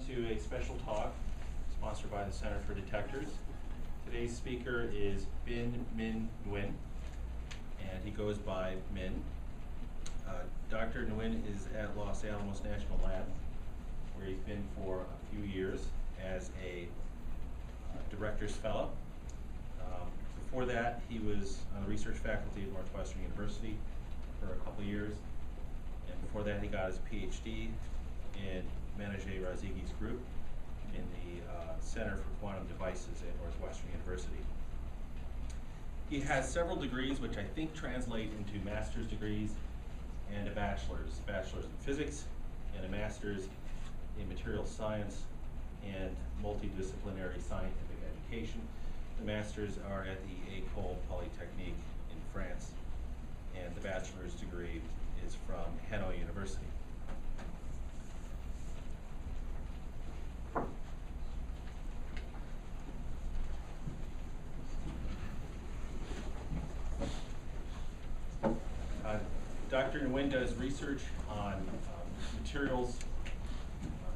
to a special talk sponsored by the Center for Detectors. Today's speaker is Binh-Minh Nguyen, and he goes by Min. Dr. Nguyen is at Los Alamos National Lab, where he's been for a few years as a director's fellow. Before that, he was on the research faculty at Northwestern University for a couple years, and before that he got his PhD in Manoj Razigi's group in the Center for Quantum Devices at Northwestern University. He has several degrees which I think translate into master's degrees and a bachelor's in physics and a master's in material science and multidisciplinary scientific education. The masters are at the École Polytechnique in France, and the bachelor's degree is from Hanoi University. Dr. Nguyen does research on materials,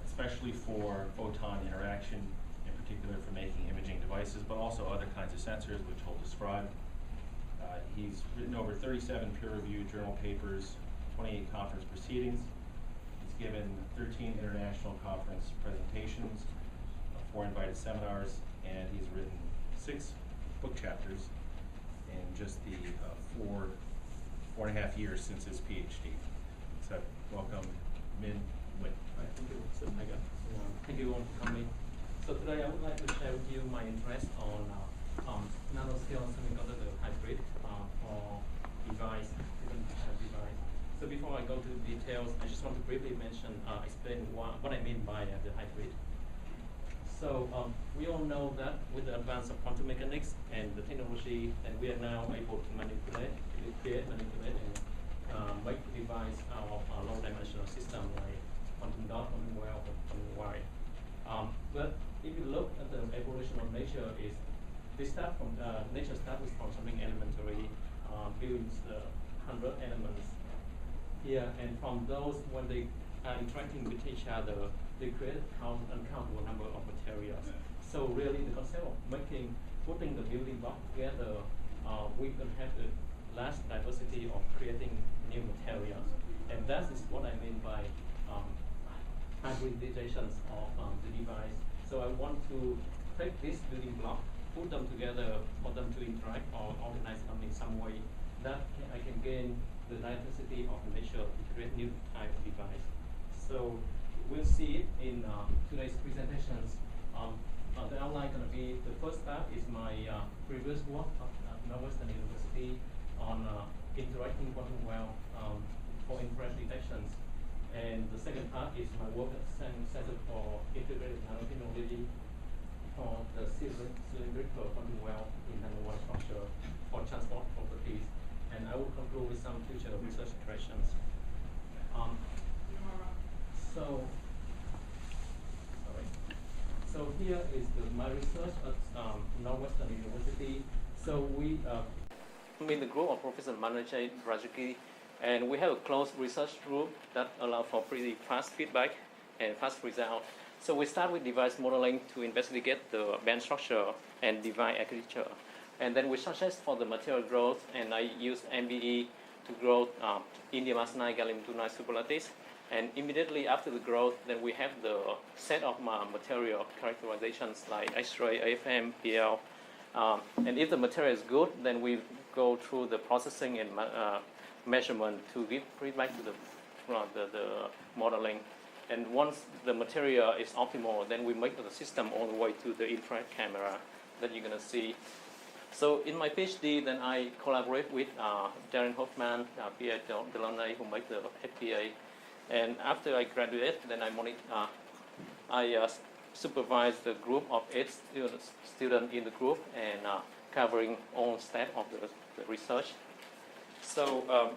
especially for photon interaction, in particular for making imaging devices, but also other kinds of sensors, which he'll describe. He's written over 37 peer-reviewed journal papers, 28 conference proceedings. He's given 13 international conference presentations, 4 invited seminars, and he's written 6 book chapters in just the 4.5 years since his PhD. So, welcome, Min Nguyen. Thank you, Sir Megan. Thank you all for coming. So today I would like to share with you my interest on nanoscale semiconductor hybrid for device, different kind of device. So before I go to the details, I just want to briefly explain what I mean by the hybrid. So we all know that with the advance of quantum mechanics and the technology, and we are now able to manipulate, and make the device out of a low-dimensional system like quantum dot, quantum well, or quantum wire. But if you look at the evolution of nature, nature starts from something elementary, builds 100 elements here, and from those, when they are interacting with each other, they create uncountable number of materials. So really, the concept of putting the building block together, we can have a large diversity of creating new materials, and that is what I mean by hybridizations of the device. So I want to take this building block, put them together for them to interact or organize them in some way that I can gain the diversity of nature to create new type of device. So we'll see it in today's presentations. The outline going to be, the first part is my previous work at Northwestern University on interacting quantum well for infrared detections. And the second part is my work at the Center for Integrated Nanotechnology for the cylindrical quantum well in nanowire structure for transport properties. And I will conclude with some future research iterations. So here is my research at Northwestern University. So I'm in the group of Professor Manoj Rajagi, and we have a closed research group that allows for pretty fast feedback and fast results. So we start with device modeling to investigate the band structure and device architecture. And then we suggest for the material growth, and I use MBE to grow indium arsenide gallium-2 superlattice. And immediately after the growth, then we have the set of material characterizations like X-ray, AFM, PL. And if the material is good, then we go through the processing and measurement to give feedback to the modeling. And once the material is optimal, then we make the system all the way to the infrared camera that you're going to see. So in my PhD, then I collaborate with Darren Hoffman, Pierre Delaunay, who make the FPA. And after I graduate, then I supervise the group of 8 students in the group and covering all steps of the research. So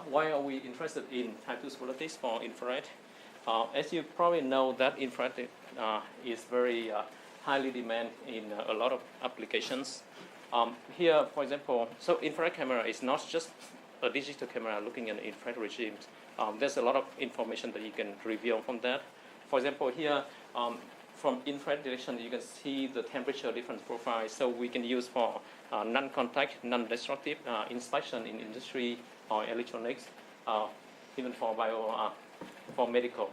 why are we interested in type 2 superlattice for infrared? As you probably know, that infrared is very highly demanded in a lot of applications. Here, for example, so infrared camera is not just a digital camera looking at infrared regimes. There's a lot of information that you can reveal from that. for example, here from infrared direction, you can see the temperature difference profile. So we can use for non-contact, non-destructive inspection in industry or electronics, even for for medical.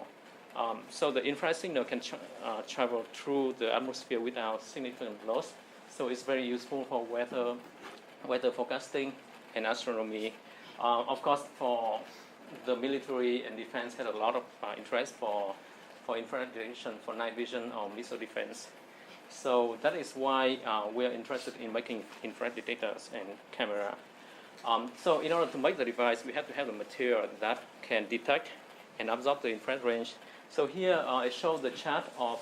So the infrared signal can travel through the atmosphere without significant loss. So it's very useful for weather forecasting and astronomy. Of course, for the military and defense had a lot of interest for infrared detection, for night vision or missile defense. So that is why we are interested in making infrared detectors and camera. So in order to make the device, we have to have a material that can detect and absorb the infrared range. So here I show the chart of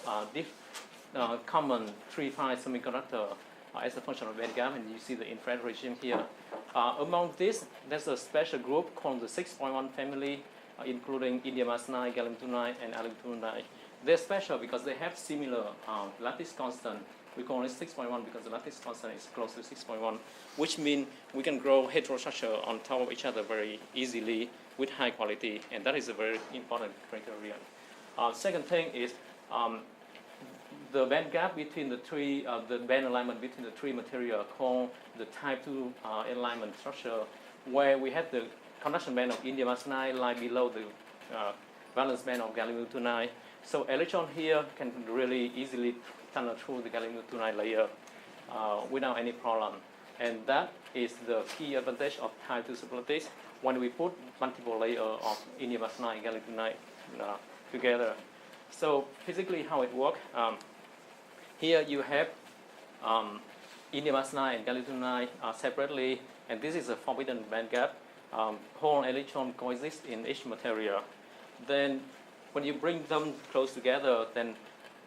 common 3-phi semiconductor as a function of bandgap, and you see the infrared regime here. Among this, there's a special group called the 6.1 family, including indium arsenide, gallium-209, and aluminum-209. They're special because they have similar lattice constant. We call it 6.1 because the lattice constant is close to 6.1, which means we can grow heterostructure on top of each other very easily with high quality, and that is a very important criterion. Second thing is the band gap between the three, the band alignment between the three material called the type 2 alignment structure, where we have the conduction band of indium arsenide lie below the valence band of gallium-209. So electron here can really easily tunnel through the gallium-209 layer without any problem. And that is the key advantage of type 2 superlattice when we put multiple layers of indium arsenide and gallium-209 together. So physically how it works, here you have indium arsenide and gallium-209 separately, and this is a forbidden band gap. Hole and electron coexist in each material. Then when you bring them close together, then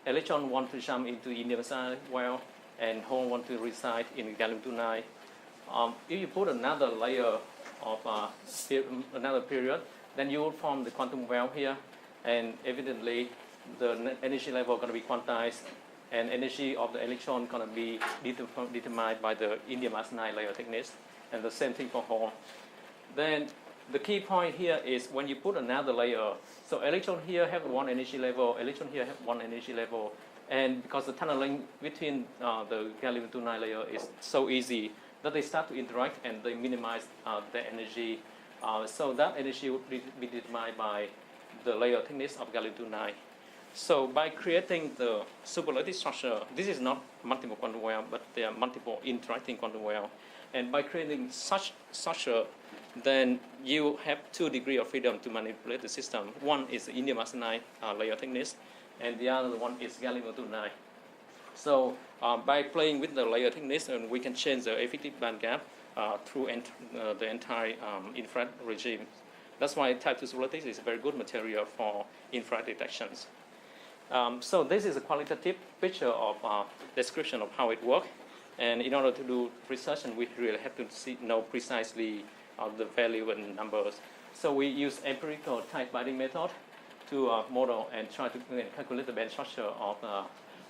electron want to jump into indium arsenide well, and hole want to reside in gallium-209. If you put another layer of another period, then you will form the quantum well here, and evidently the energy level going to be quantized, and energy of the electron going to be determined by the indium arsenide layer thickness, and the same thing for hole. Then the key point here is when you put another layer, so electron here have one energy level, electron here have one energy level, and because the tunneling between the gallium-209 layer is so easy that they start to interact and they minimize the energy. So that energy would be determined by the layer thickness of gallium-209. So by creating the superlattice structure, this is not multiple quantum well, but there are multiple interacting quantum well. And by creating such structure, then you have 2 degrees of freedom to manipulate the system. One is the indium arsenide layer thickness, and the other one is gallium-209. So by playing with the layer thickness, we can change the effective band gap through the entire infrared regime. That's why type 2 superlattice is a very good material for infrared detections. So this is a qualitative picture of description of how it works. And in order to do research, and we really have to know precisely the value and numbers. So we use empirical tight binding method to model and try to calculate the band structure of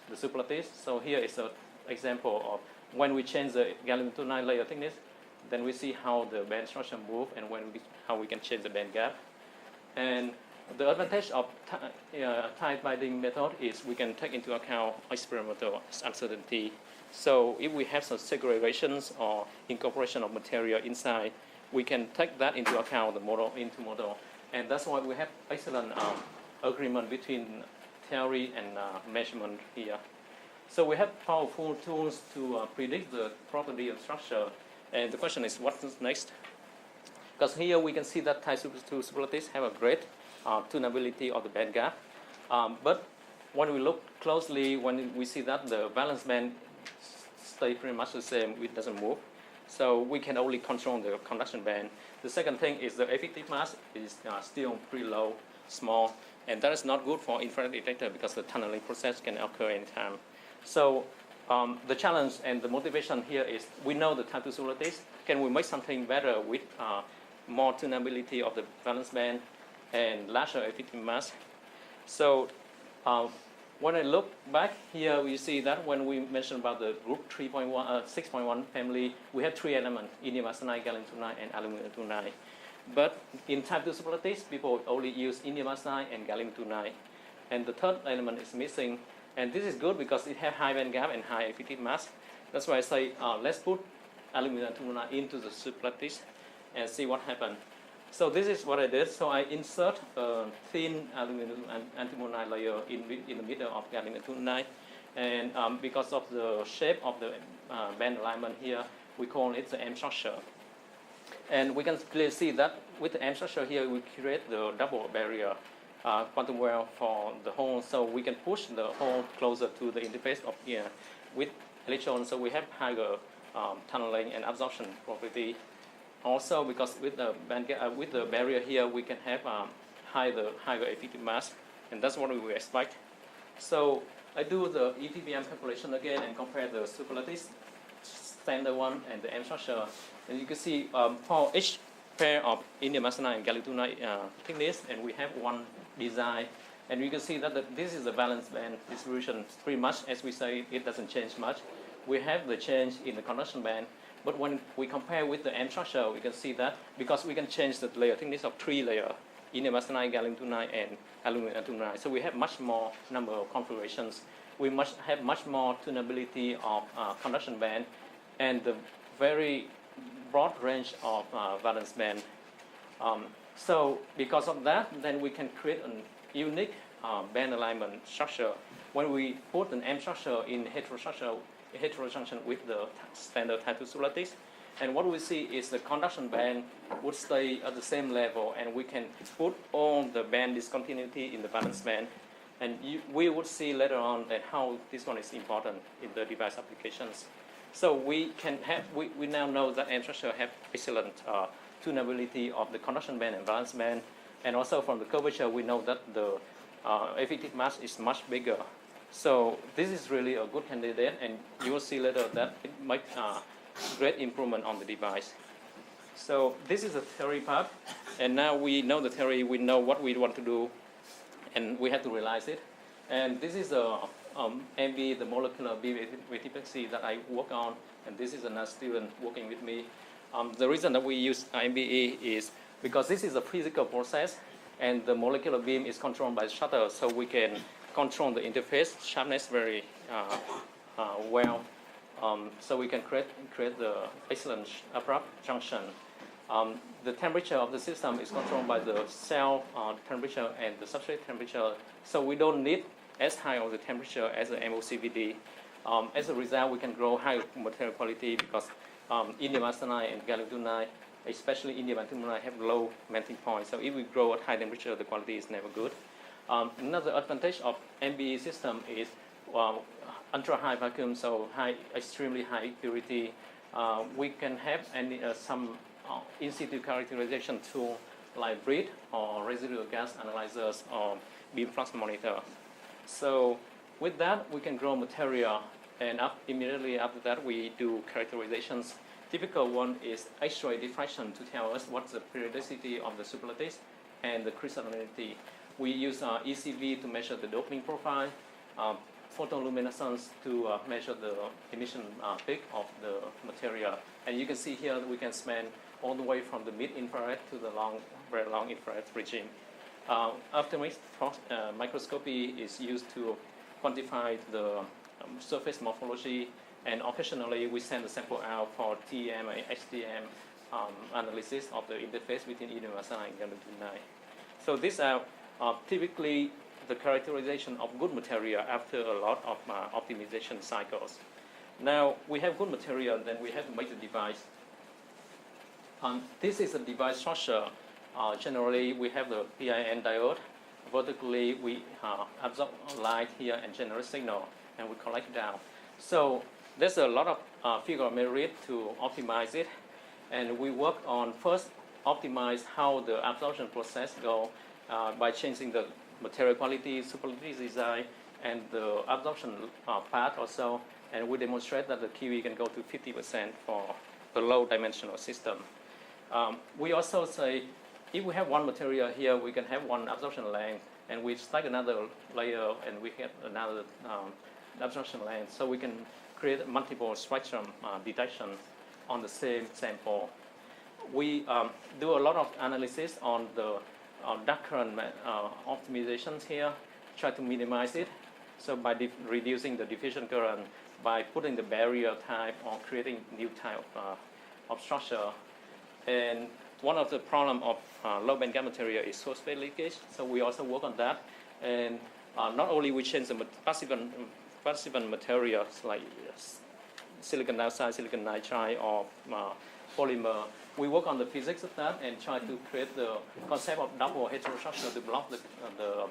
the superlattice. So here is an example of when we change the gallium-209 layer thickness, then we see how the band structure move and how we can change the band gap. And the advantage of tight binding method is we can take into account experimental uncertainty. So if we have some segregations or incorporation of material inside, we can take that into account into model. And that's why we have excellent agreement between theory and measurement here. So we have powerful tools to predict the property of structure. And the question is, what's next? Because here we can see that type 2 superlattice have a great tunability of the band gap. But when we look closely, when we see that the valence band stay pretty much the same, it doesn't move. So we can only control the conduction band. The second thing is the effective mass is still pretty low, small, and that is not good for infrared detector because the tunneling process can occur anytime. So the challenge and the motivation here is we know the type 2 superlattice. Can we make something better with more tunability of the valence band and larger effective mass? So when I look back here, we see that when we mentioned about the group 6.1 family, we have 3 elements, indium arsenide, gallium-209, and aluminum-209. But in type 2 superlattice, people only use indium arsenide and gallium-209. and the third element is missing. And this is good because it has high band gap and high effective mass. That's why I say let's put aluminum antimonide into the soup lattice and see what happens. So this is what I did. So I insert a thin aluminum antimonide layer in the middle of gallium antimonide, and because of the shape of the band alignment here, we call it the M structure. And we can clearly see that with the M structure here, we create the double barrier quantum well for the hole, so we can push the hole closer to the interface of here with electrons, so we have higher tunneling and absorption property. Also, because with the barrier here, we can have higher effective mass, and that's what we will expect. So I do the EPBM calculation again and compare the super lattice standard one and the M structure, and you can see for each pair of indium arsenide and gallium nitride thickness, and we have one design, and you can see that this is the valence band distribution. Pretty much, as we say, it doesn't change much. We have the change in the conduction band, but when we compare with the M structure, we can see that because we can change the layer thickness of 3 layers, indium arsenide, gallium nitride, and aluminum nitride. So we have much more number of configurations. We must have much more tunability of conduction band and the very broad range of valence band. So because of that, then we can create a unique band alignment structure. When we put an M structure in heterojunction with the standard type 2 super lattice, and what we see is the conduction band would stay at the same level, and we can put all the band discontinuity in the valence band. And we would see later on that how this one is important in the device applications. So we now know that M structure have excellent tunability of the conduction band and valence band, and also from the curvature we know that the effective mass is much bigger. So this is really a good candidate, and you will see later that it makes great improvement on the device. So this is the theory part, and now we know the theory, we know what we want to do, and we have to realize it. And this is the MB, the molecular beam epitaxy that I work on, and this is another student working with me. The reason that we use MBE is because this is a physical process, and the molecular beam is controlled by shutter, so we can control the interface sharpness very well. So we can create the excellent abrupt junction. The temperature of the system is controlled by the cell temperature and the substrate temperature, so we don't need as high of the temperature as the MOCVD. As a result, we can grow high material quality because indium arsenide and gallium nitride, especially indium antimonide, have low melting point. So if we grow at high temperature, the quality is never good. Another advantage of MBE system is ultra high vacuum, so extremely high purity. We can have some in situ characterization tool like BRID or residual gas analyzers or beam flux monitor. So with that, we can grow material, and immediately after that, we do characterizations. Typical one is X-ray diffraction to tell us what's the periodicity of the super lattice and the crystallinity. We use ECV to measure the doping profile, photoluminescence to measure the emission peak of the material. And you can see here that we can span all the way from the mid-infrared to the very long infrared regime. Optics microscopy is used to quantify the surface morphology, and occasionally we send the sample out for TEM and HTM analysis of the interface between indium arsenide and gallium nitride. So these are typically the characterization of good material after a lot of optimization cycles. Now we have good material, then we have to make the device. This is a device structure. Generally, we have the PIN diode. Vertically, we absorb light here and generate signal, and we collect down. So there's a lot of figure of merit to optimize it, and we work on first optimize how the absorption process go by changing the material quality, super lattice design, and the absorption path also, and we demonstrate that the QE can go to 50% for the low dimensional system. We also say if we have one material here, we can have one absorption length, and we stack another layer, and we have another absorption length, so we can create multiple spectrum detection on the same sample. We do a lot of analysis on the dark current optimizations here, try to minimize it. So by reducing the diffusion current, by putting the barrier type or creating new type of structure. And one of the problem of low bandgap material is source phase leakage. So we also work on that. And not only we change the participant materials like silicon dioxide, silicon nitride, or polymer, we work on the physics of that and try to create the concept of double heterostructure to block the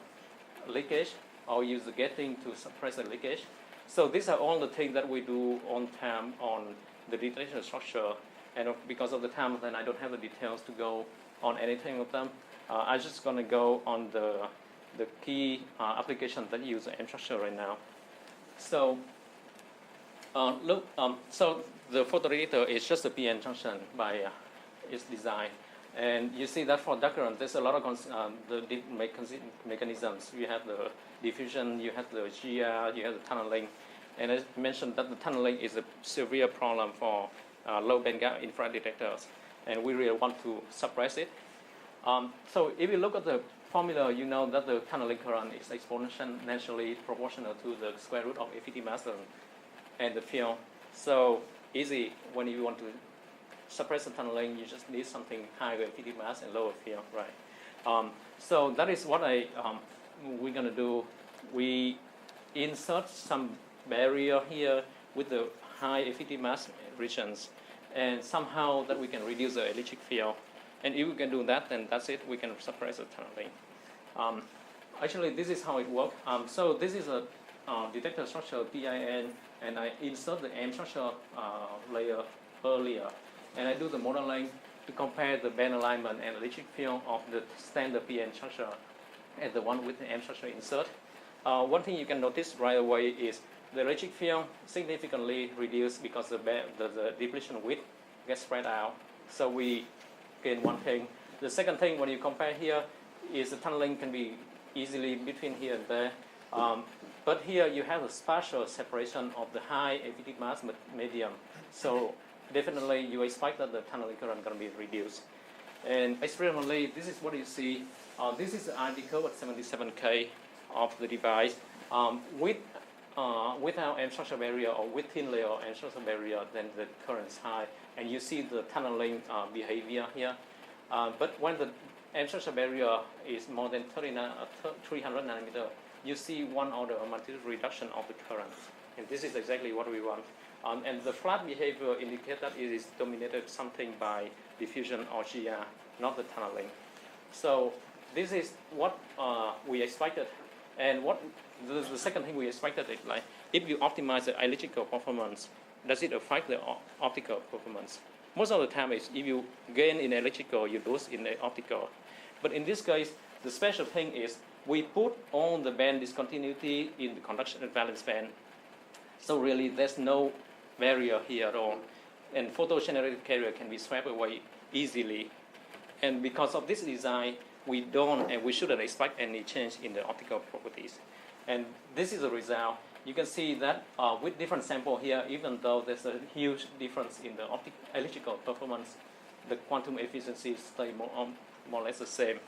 leakage, or use the gating to suppress the leakage. So these are all the things that we do on time on the detection structure. And because of the time, then I don't have the details to go on anything of them. I'm just going to go on the key applications that use the M structure right now. So look, so the photoreactor is just a PN junction by its design. And you see that for dark current, there's a lot of the mechanisms. You have the diffusion, you have the GR, you have the tunneling. And I mentioned that the tunneling is a severe problem for low bandgap infrared detectors. And we really want to suppress it. So if you look at the formula, you know that the tunneling current is exponentially proportional to the square root of FET mass and the field. So easy when you want to suppress the tunneling, you just need something higher FET mass and lower field, right? So that is what we're going to do. We insert some barrier here with the high FET mass regions, and somehow that we can reduce the electric field. And if we can do that, then that's it. We can suppress the tunneling. Actually, this is how it works. So this is a detector structure, PIN, and I insert the M structure layer earlier. And I do the modeling to compare the band alignment and electric field of the standard PN structure and the one with the M structure insert. One thing you can notice right away is the electric field significantly reduced because the depletion width gets spread out. So we gain one thing. The second thing, when you compare here, is the tunneling can be easily between here and there. But here you have a spatial separation of the high FET mass medium. So definitely you expect that the tunneling current going to be reduced. And experimentally, this is what you see. This is the ID curve at 77K of the device. Without M structure barrier or with thin layer M structure barrier, then the current is high. And you see the tunneling behavior here. But when the M structure barrier is more than 300 nanometer, you see one order of magnitude reduction of the current. And this is exactly what we want. And the flat behavior indicates that it is dominated something by diffusion or GR, not the tunneling. So this is what we expected. And what the second thing we expected is like, if you optimize the electrical performance, does it affect the optical performance? Most of the time, is if you gain in electrical, you lose in the optical. But in this case, the special thing is we put on the band discontinuity in the conduction and valence band. So really, there's no barrier here at all. And photo-generated carrier can be swept away easily. And because of this design, we don't and we shouldn't expect any change in the optical properties. And this is the result. You can see that with different sample here, even though there's a huge difference in the electrical performance, the quantum efficiency stay more or less the same.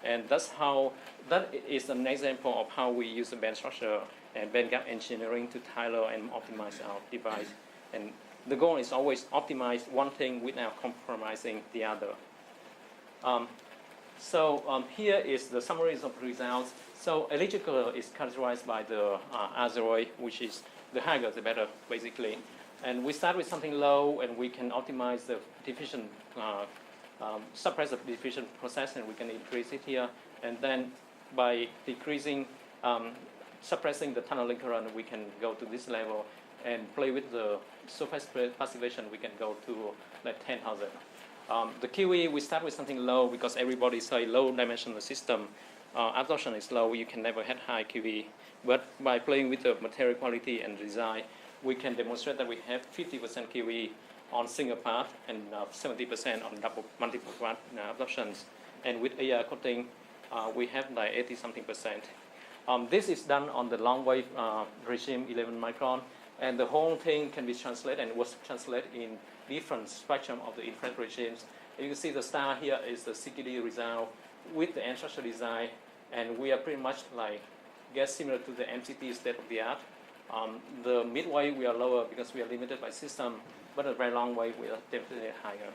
And that is an example of how we use the band structure and bandgap engineering to tailor and optimize our device. And the goal is always optimize one thing without compromising the other. Here is the summaries of results. So electrical is characterized by the azeroid, which is the higher the better, basically. And we start with something low, and we can optimize the diffusion, suppress the diffusion process, and we can increase it here. And then by decreasing, suppressing the tunneling current, we can go to this level and play with the surface passivation. We can go to like 10,000. The QE, we start with something low because everybody say low dimensional system. Absorption is low, you can never have high QE. But by playing with the material quality and design, we can demonstrate that we have 50% QE on single part and 70% on multiple part absorptions. And with AR coating, we have like 80-something%. This is done on the long wave regime 11 micron. And the whole thing can be translated and was translated in different spectrum of the infrared regimes. You can see the star here is the CQD result with the M structure design, and we are pretty much like get similar to the MCT state of the art. The midway we are lower because we are limited by system, but a very long way we are definitely higher.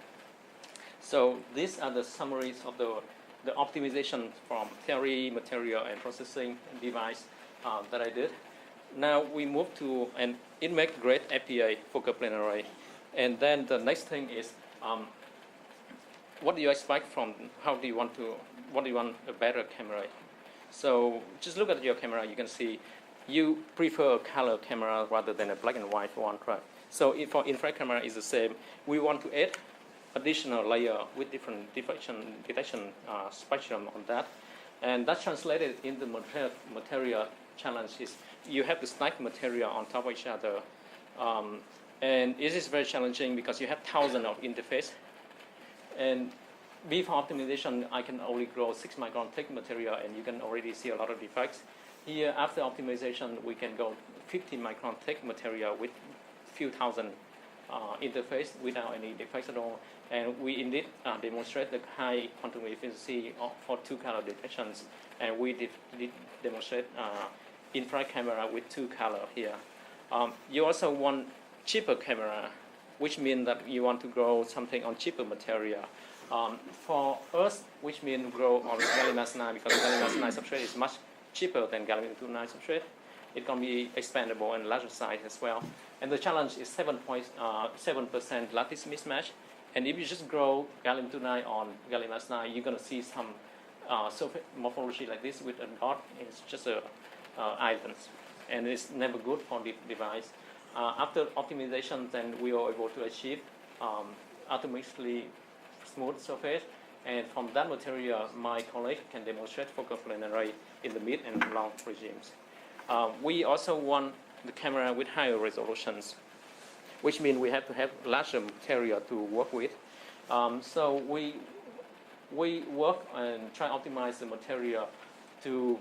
So these are the summaries of the optimization from theory, material, and processing device that I did. Now we move to, and it makes great FPA, focal plane array. And then the next thing is, what do you expect from, what do you want a better camera? So just look at your camera, you can see you prefer a color camera rather than a black and white one, right? So for infrared camera is the same. We want to add additional layer with different detection spectrum on that. And that translated in the material challenge is you have to stack material on top of each other. And it is very challenging because you have thousands of interface. And before optimization, I can only grow 6 micron thick material, and you can already see a lot of defects. Here, after optimization, we can go 50 micron thick material with few thousand interface without any defects at all. And we indeed demonstrate the high quantum efficiency for 2 color detections. And we did demonstrate infrared camera with 2 color here. You also want cheaper camera, which means that you want to grow something on cheaper material. For us, which means grow on gallium arsenide, because gallium arsenide substrate is much cheaper than gallium-209 substrate. It can be expandable and larger size as well. And the challenge is 7.7% lattice mismatch. And if you just grow gallium-209 on gallium arsenide, you're going to see some surface morphology like this with a dot. It's just a islands, and it's never good for the device. After optimization, then we are able to achieve automatically smooth surface, and from that material, my colleague can demonstrate focal plane array in the mid and long regimes. We also want the camera with higher resolutions, which means we have to have larger material to work with. So we work and try to optimize the material to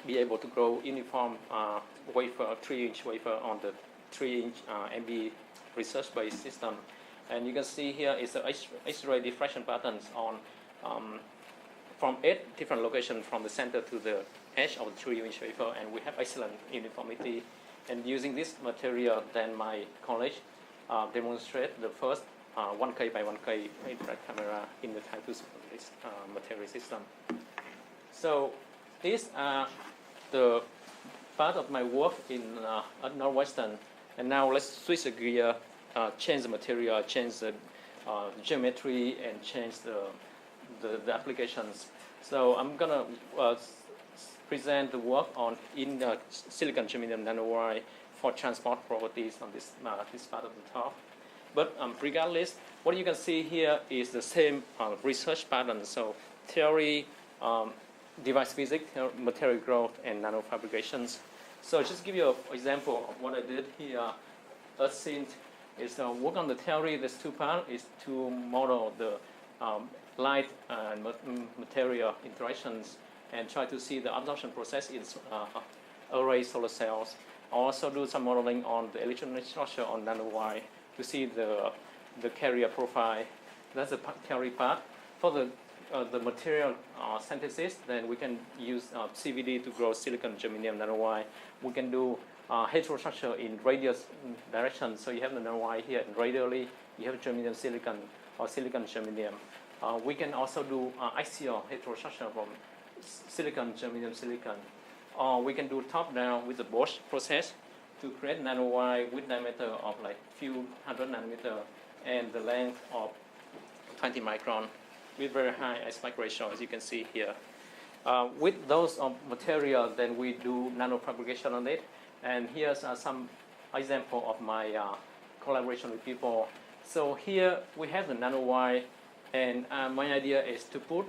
be able to grow uniform wafer, 3-inch wafer on the 3-inch MB research-based system. And you can see here is the X-ray diffraction patterns on from 8 different locations from the center to the edge of the 3-inch wafer, and we have excellent uniformity. And using this material, then my colleague demonstrate the first 1K by 1K infrared camera in the Type 2 material system. So these are the part of my work in at Northwestern. And now let's switch the gear, change the material, change the geometry, and change the applications. So I'm gonna present the work on silicon germanium nanowire for transport properties on this part of the top. But regardless, what you can see here is the same research pattern. So theory, device physics, material growth, and nanofabrications. So just give you an example of what I did here. As seen is work on the theory. There's 2 parts. Is to model the light and material interactions and try to see the absorption process in array solar cells. Also do some modeling on the electronic structure on nanowire to see the carrier profile. That's the theory part. For the material synthesis, then we can use CVD to grow silicon germanium nanowire. We can do heterostructure in radius direction. So you have the nanowire here, and radially you have germanium silicon or silicon germanium. We can also do axial heterostructure from silicon germanium silicon. Or we can do top-down with the Bosch process to create nanowire with diameter of like few hundred nanometer and the length of 20 micron with very high aspect ratio, as you can see here. With those material, then we do nanofabrication on it. And here's some example of my collaboration with people. So here we have the nanowire, and my idea is to put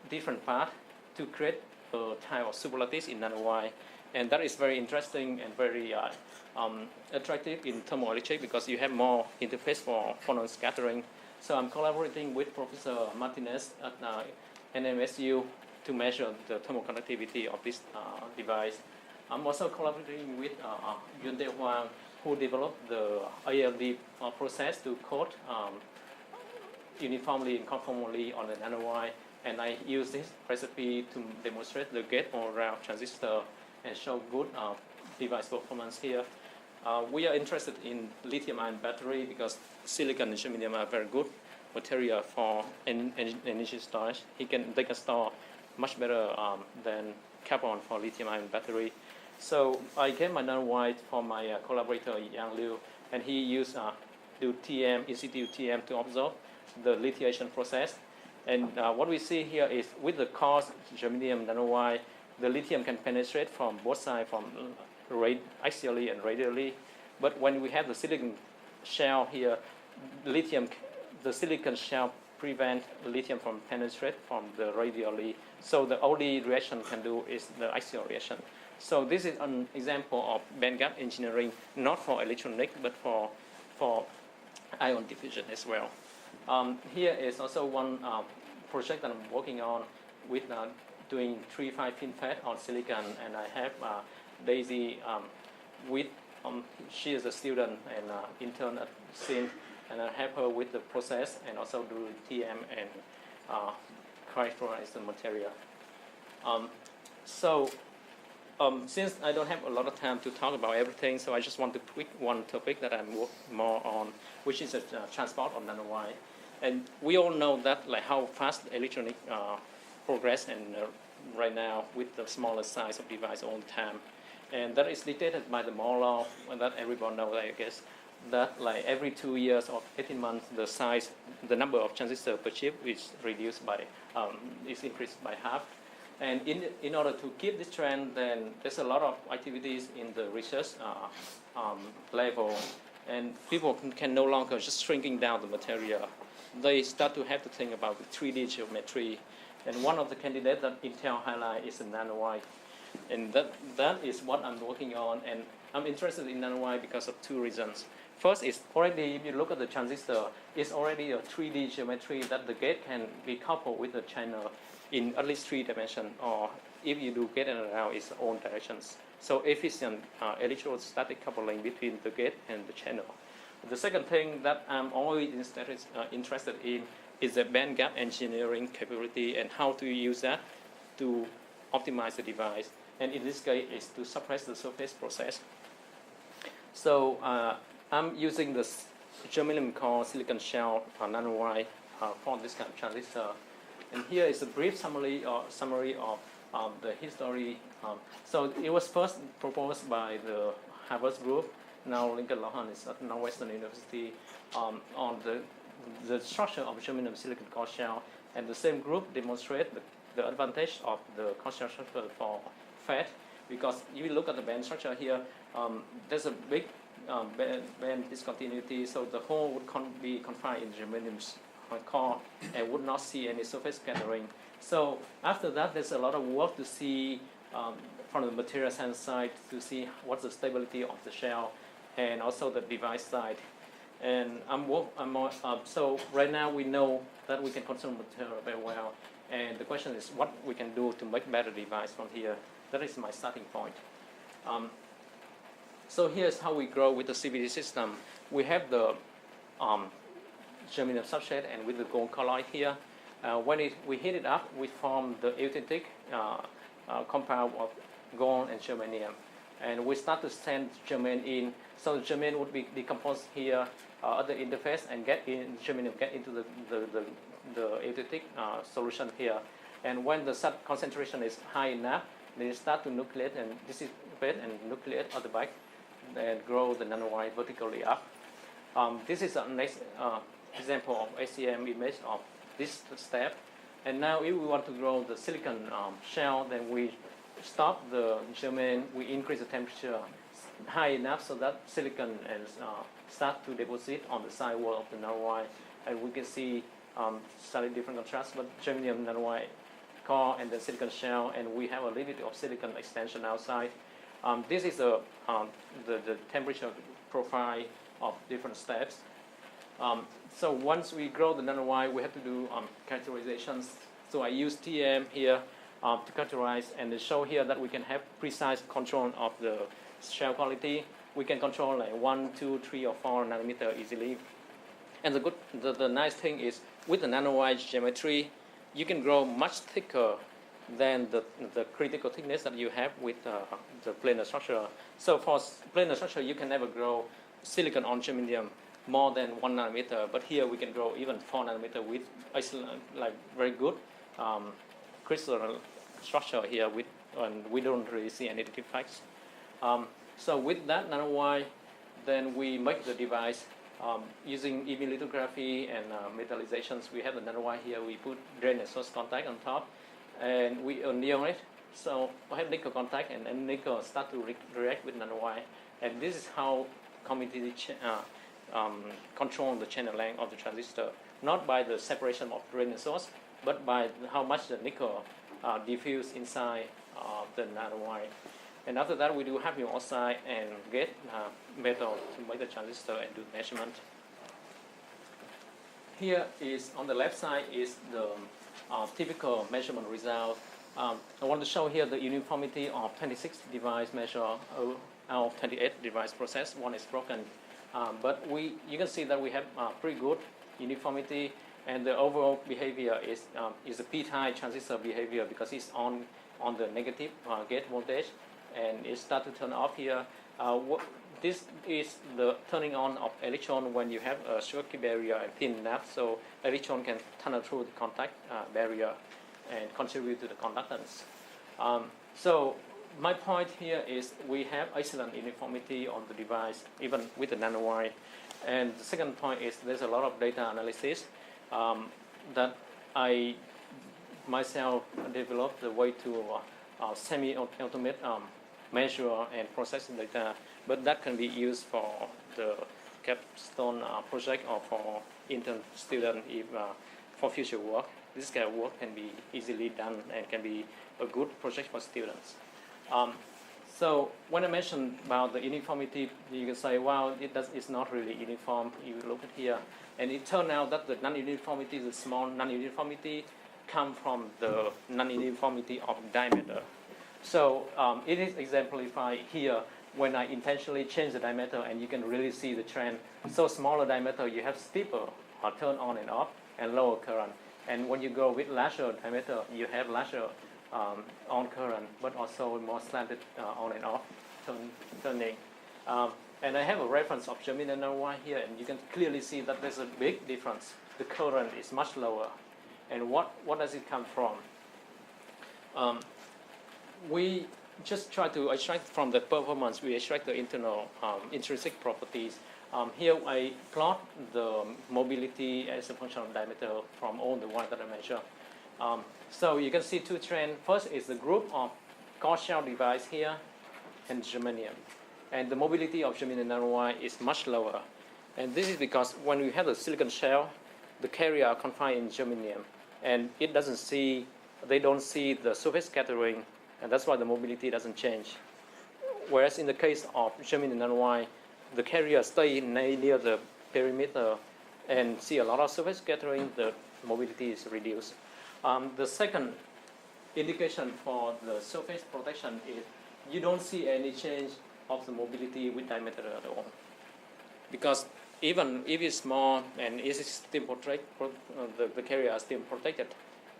different parts to create a type of superlattice in nanowire. And that is very interesting and very attractive in thermoelectric because you have more interface for phonon scattering. So I'm collaborating with Professor Martinez at NMSU to measure the thermoconductivity of this device. I'm also collaborating with Yuan Huang, who developed the ALD process to coat uniformly and conformally on the nanowire. And I use this recipe to demonstrate the gate-all-around transistor and show good device performance here. We are interested in lithium-ion battery because silicon and germanium are very good material for energy storage. They can store much better than carbon for lithium-ion battery. So I get my nanowire from my collaborator Yang Liu, and he used do TM, in situ TM to observe the lithiation process. And what we see here is with the coarse germanium nanowire, the lithium can penetrate from both sides, from axially and radially. But when we have the silicon shell here, the silicon shell prevent lithium from penetrate from the radially. So the only reaction can do is the axial reaction. So this is an example of bandgap engineering, not for electronic, but for ion diffusion as well. Here is also one project that I'm working on with doing 3-5 FinFET on silicon, and I have Daisy with, she is a student and intern at SIN, and I help her with the process and also do TM and characterize the material. Since I don't have a lot of time to talk about everything, so I just want to pick one topic that I'm working more on, which is the transport of nanowire. And we all know that like how fast electronic progress, and right now with the smaller size of device all the time, and that is dictated by the Moore law, that everyone knows, I guess, that like every 2 years or 18 months, the number of transistors per chip is reduced by, is increased by half. And in order to keep this trend, then there's a lot of activities in the research level, and people can no longer just shrinking down the material. They start to have to think about the 3D geometry. And one of the candidates that Intel highlight is a nanowire. And that is what I'm working on. And I'm interested in nanowire because of 2 reasons. First is already, if you look at the transistor, it's already a 3D geometry that the gate can be coupled with the channel in at least 3 dimensions, or if you do gate and around, it's all directions. So efficient electrostatic coupling between the gate and the channel. The second thing that I'm always interested in is the bandgap engineering capability and how to use that to optimize the device. And in this case, is to suppress the surface process. So I'm using the germanium core silicon shell nanowire for this kind of transistor. And here is a brief summary of the history. So it was first proposed by the Harvard group. Now Lincoln Lohan is at Northwestern University on the structure of germanium silicon core shell. And the same group demonstrate the advantage of the core shell structure for FET, because if you look at the band structure here, there's a big band discontinuity, so the hole would be confined in germanium's core and would not see any surface scattering. So after that, there's a lot of work to see from the material science side to see what's the stability of the shell and also the device side. And so right now we know that we can control material very well. And the question is what we can do to make better device from here. That is my starting point. So here's how we grow with the CVD system. We have the germanium substrate and with the gold colloid here. When we heat it up, we form the authentic compound of gold and germanium. And we start to send germanium in. So the germanium would be decomposed here at the interface and germanium get into the authentic solution here. And when the sub concentration is high enough, they start to nucleate and dissipate and nucleate at the back and grow the nanowire vertically up. This is a next example of ACM image of this step. And now if we want to grow the silicon shell, then we stop the germanium, we increase the temperature high enough so that silicon start to deposit on the side wall of the nanowire. And we can see slightly different contrast, but germanium nanowire core and the silicon shell, and we have a little bit of silicon extension outside. This is the temperature profile of different steps. So once we grow the nanowire, we have to do characterizations. So I use TM here to characterize and show here that we can have precise control of the shell quality. We can control like 1, 2, 3, or 4 nanometer easily. And the nice thing is with the nanowire geometry, you can grow much thicker than the critical thickness that you have with the planar structure. So for planar structure, you can never grow silicon on germanium more than 1 nanometer, but here we can grow even 4 nanometer with like very good crystal structure here, and we don't really see any defects. So with that nanowire, then we make the device using EV lithography and metallizations. We have the nanowire here. We put drain and source contact on top, and we anneal it. So we have nickel contact, and then nickel start to react with nanowire. And this is how community control the channel length of the transistor, not by the separation of drain and source, but by how much the nickel diffuse inside the nanowire. And after that, we do hafnium oxide and gate metal to make the transistor and do measurement. Here is, on the left side, is the typical measurement result. I want to show here the uniformity of 26 device measure out of 28 device process. One is broken. But you can see that we have pretty good uniformity, and the overall behavior is a p-type transistor behavior because it's on the negative gate voltage, and it starts to turn off here. This is the turning on of electron when you have a Schottky barrier and thin enough, so electron can tunnel through the contact barrier and contribute to the conductance. So my point here is we have excellent uniformity on the device, even with the nanowire. And the second point is there's a lot of data analysis that I myself developed the way to semi-automate measure and process the data, but that can be used for the capstone project or for intern student if for future work. This kind of work can be easily done and can be a good project for students. So when I mentioned about the uniformity, you can say, well, it's not really uniform. You look at here, and it turned out that the non-uniformity, the small non-uniformity, come from the non-uniformity of diameter. So it is exemplified here when I intentionally change the diameter, and you can really see the trend. So smaller diameter, you have steeper turn on and off, and lower current. And when you go with larger diameter, you have larger on current, but also more slanted on and off turning. And I have a reference of germanium nanowire here, and you can clearly see that there's a big difference. The current is much lower. And what does it come from? We just try to extract from the performance, we extract the internal intrinsic properties. Here I plot the mobility as a function of diameter from all the wire that I measure. So you can see two trends. First is the group of core shell device here and germanium. And the mobility of germanium nanowire is much lower. And this is because when we have the silicon shell, the carrier are confined in germanium, and they don't see the surface scattering, and that's why the mobility doesn't change. Whereas in the case of germanium nanowire, the carrier stay near the perimeter and see a lot of surface scattering, the mobility is reduced. The second indication for the surface protection is you don't see any change of the mobility with diameter at all. Because even if it's small and it is still the carrier is still protected,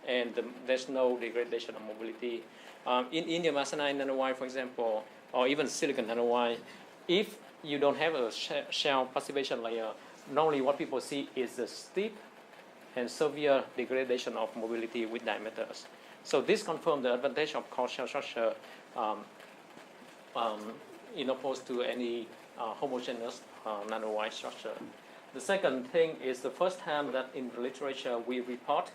and there's no degradation of mobility. In indium arsenide nanowire, for example, or even silicon nanowire, if you don't have a shell passivation layer, normally what people see is the steep and severe degradation of mobility with diameters. So this confirms the advantage of core shell structure in opposed to any homogeneous nanowire structure. The second thing is the first time that in the literature we report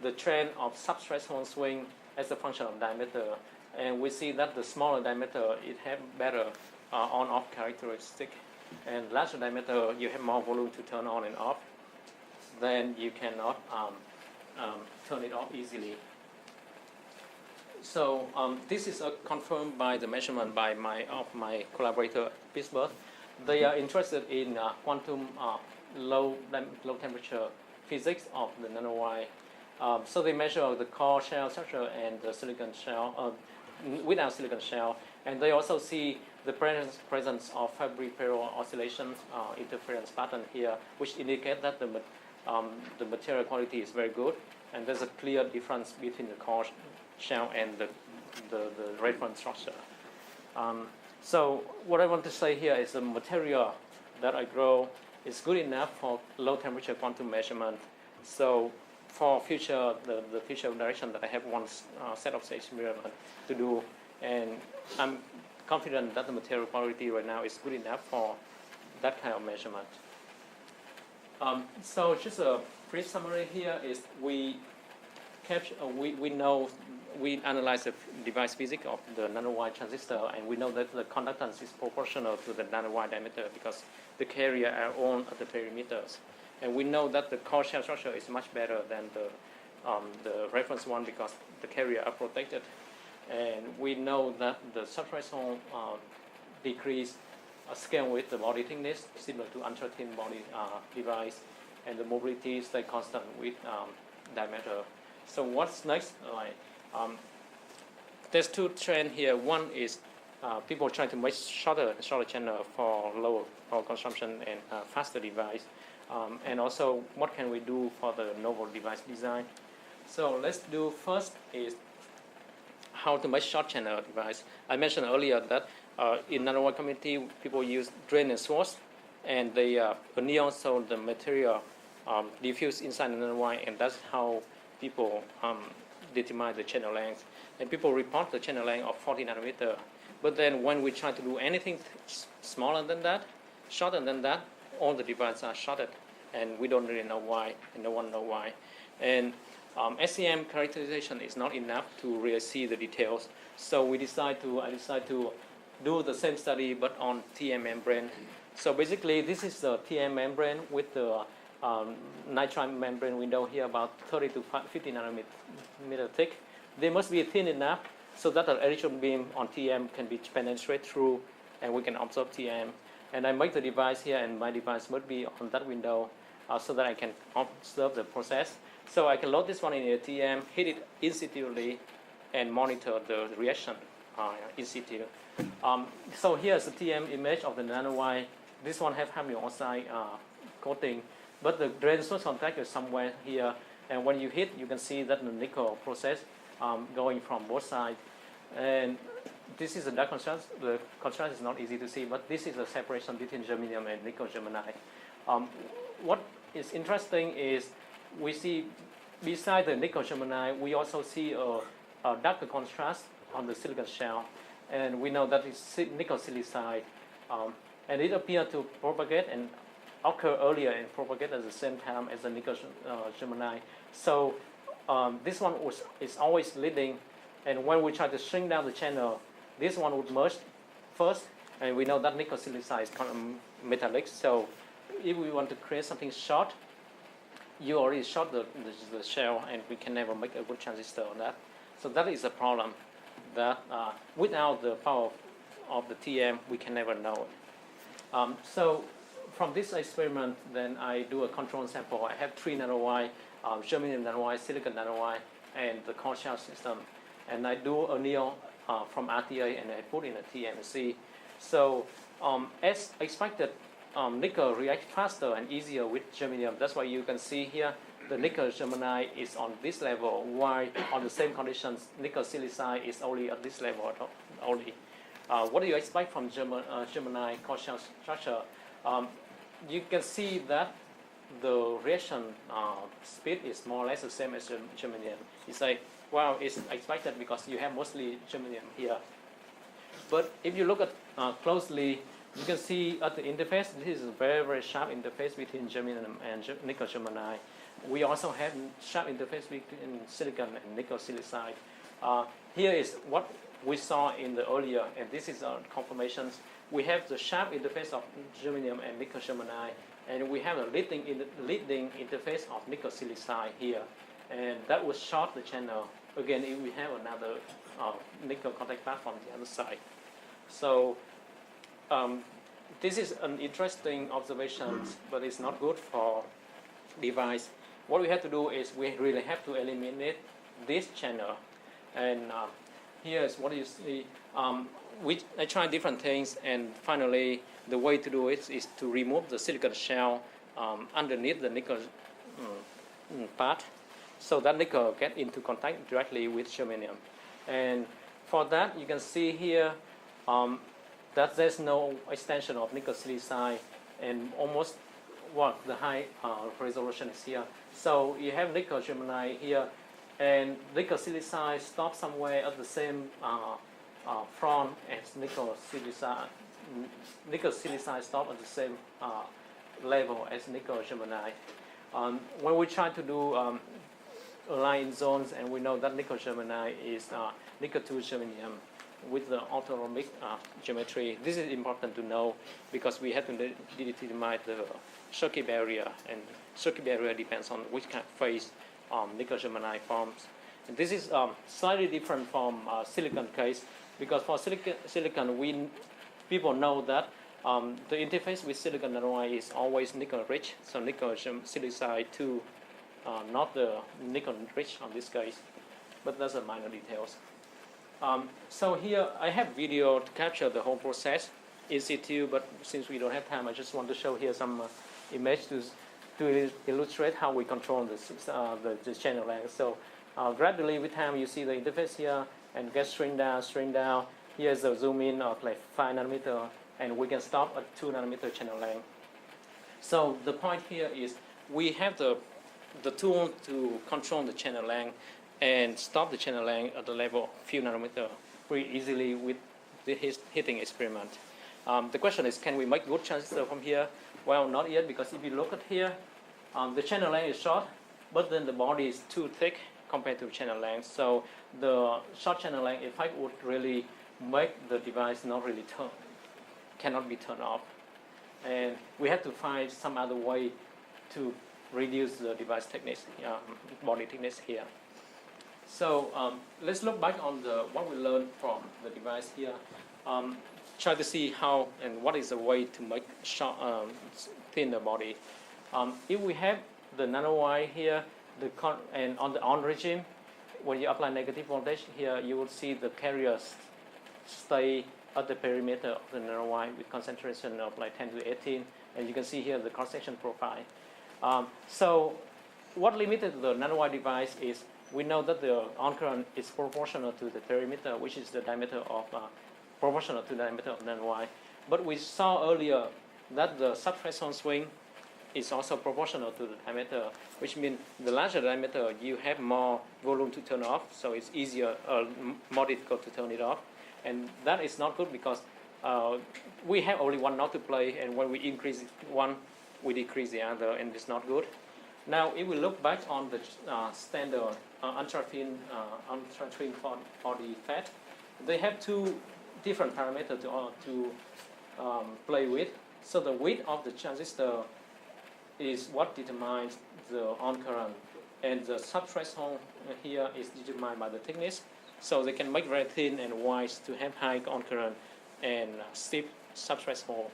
the trend of subthreshold swing as a function of diameter, and we see that the smaller diameter it have better on-off characteristic, and larger diameter you have more volume to turn on and off, then you cannot turn it off easily. So this is confirmed by the measurement by my collaborator at Pittsburgh. They are interested in quantum low temperature physics of the nanowire. So they measure the core shell structure and the silicon shell without silicon shell, and they also see the presence of Fabry-Perot oscillation interference pattern here, which indicate that the material quality is very good, and there's a clear difference between the core shell and the reference structure. So what I want to say here is the material that I grow is good enough for low temperature quantum measurement. So for future, the future direction that I have one set of experiment to do, and I'm confident that the material quality right now is good enough for that kind of measurement. So just a brief summary here is we analyze the device physics of the nanowire transistor, and we know that the conductance is proportional to the nanowire diameter because the carrier are on at the perimeters. And we know that the core shell structure is much better than the reference one because the carrier are protected. And we know that the subthreshold decrease scale with the body thickness, similar to ultra-thin body device, and the mobility stay constant with diameter. So what's next? There's two trends here. One is people trying to make shorter channel for lower power consumption and faster device. And also, what can we do for the novel device design? So let's do first is how to make short channel device. I mentioned earlier that in nanowire community, people use drain and source, and they anneal so the material diffuse inside the nanowire, and that's how people determine the channel length. And people report the channel length of 40 nanometer. But then when we try to do anything smaller than that, shorter than that, all the devices are shorted, and we don't really know why, and no one knows why. And SEM characterization is not enough to really see the details. So I decide to do the same study but on TM membrane. So basically, this is the TM membrane with the nitride membrane window here, about 30 to 50 nanometer thick. They must be thin enough so that the electron beam on TM can be penetrate through, and we can absorb TM. And I make the device here, and my device must be on that window so that I can observe the process. So I can load this one in a TM, hit it in situ, and monitor the reaction in situ. So here's the TM image of the nanowire. This one has hydrogen oxide coating, but the drain source contact is somewhere here. And when you hit, you can see that the nickel process going from both sides. And this is a dark contrast. The contrast is not easy to see, but this is a separation between germanium and nickel germanide. What is interesting is we see beside the nickel germanide, we also see a darker contrast on the silicon shell, and we know that it's nickel silicide, and it appears to propagate and occur earlier and propagate at the same time as the nickel germanide. So this one is always leading, and when we try to shrink down the channel, this one would merge first, and we know that nickel silicide is kind of metallic. So if we want to create something short, you already short the shell, and we can never make a good transistor on that. So that is a problem that without the power of the TM, we can never know it. So from this experiment, then I do a control sample. I have 3 nanowire, germanium nanowire, silicon nanowire, and the core shell system. And I do anneal from RTA, and I put in a TMC. So as expected, nickel reacts faster and easier with germanium. That's why you can see here the nickel germanide is on this level, while on the same conditions, nickel silicide is only at this level only. What do you expect from germanide core shell structure? You can see that the reaction speed is more or less the same as germanium. It's like, well, it's expected because you have mostly germanium here. But if you look at closely, you can see at the interface, this is a very, very sharp interface between germanium and nickel germanide. We also have sharp interface between silicon and nickel silicide. Here is what we saw in the earlier, and this is confirmations. We have the sharp interface of germanium and nickel germanide, and we have a leading interface of nickel silicide here, and that will short the channel. Again, if we have another nickel contact path from the other side. So this is an interesting observation, but it's not good for device. What we have to do is we really have to eliminate this channel. And here's what you see. I tried different things, and finally the way to do it is to remove the silicon shell underneath the nickel part. so that nickel get into contact directly with germanium. And for that, you can see here that there's no extension of nickel silicide, and almost the high resolution is here. So you have nickel germanite here, and nickel silicide stops somewhere at the same front as nickel silicide. Nickel silicide stop at the same level as nickel germanite. When we try to do align zones, and we know that nickel germanite is nickel 2 germanium with the autonomic geometry. This is important to know because we have to determine the circuit barrier, and circuit barrier depends on which kind of phase nickel germanite forms. And this is slightly different from silicon case, because for silicon people know that the interface with silicon nanowire is always nickel rich, so nickel silicide 2, not the nickel rich on this case, but that's a minor details. So here I have video to capture the whole process in situ, but since we don't have time, I just want to show here some image to illustrate how we control the channel length. So gradually with time you see the interface here and get shrink down. Here's the zoom in of like 5 nanometer, and we can stop at 2 nanometer channel length. So the point here is we have the tool to control the channel length and stop the channel length at the level of few nanometer pretty easily with the heating experiment. The question is, can we make good transistor from here? Well, not yet, because if you look at here, the channel length is short, but then the body is too thick compared to channel length. So the short channel length effect would really make the device not really cannot be turned off. And we have to find some other way to reduce the device thickness, body thickness here. So let's look back on what we learned from the device here. Try to see how and what is the way to make thin the body. If we have the nanowire here, and on the on regime, when you apply negative voltage here, you will see the carriers stay at the perimeter of the nanowire with concentration of like 10 to 18, and you can see here the cross-section profile. So what limited the nanowire device is we know that the on current is proportional to the perimeter, which is the diameter of proportional to the diameter of nanowire. But we saw earlier that the subthreshold swing is also proportional to the diameter, which means the larger diameter you have more volume to turn off, so it's easier, more difficult to turn it off. And that is not good because we have only one knot to play, and when we increase one, we decrease the other, and it's not good. Now, if we look back on the standard ultra-thin for the FET, they have two different parameters to play with. So the width of the transistor is what determines the on current, and the subthreshold here is determined by the thickness. So they can make very thin and wide to have high on current and steep subthreshold.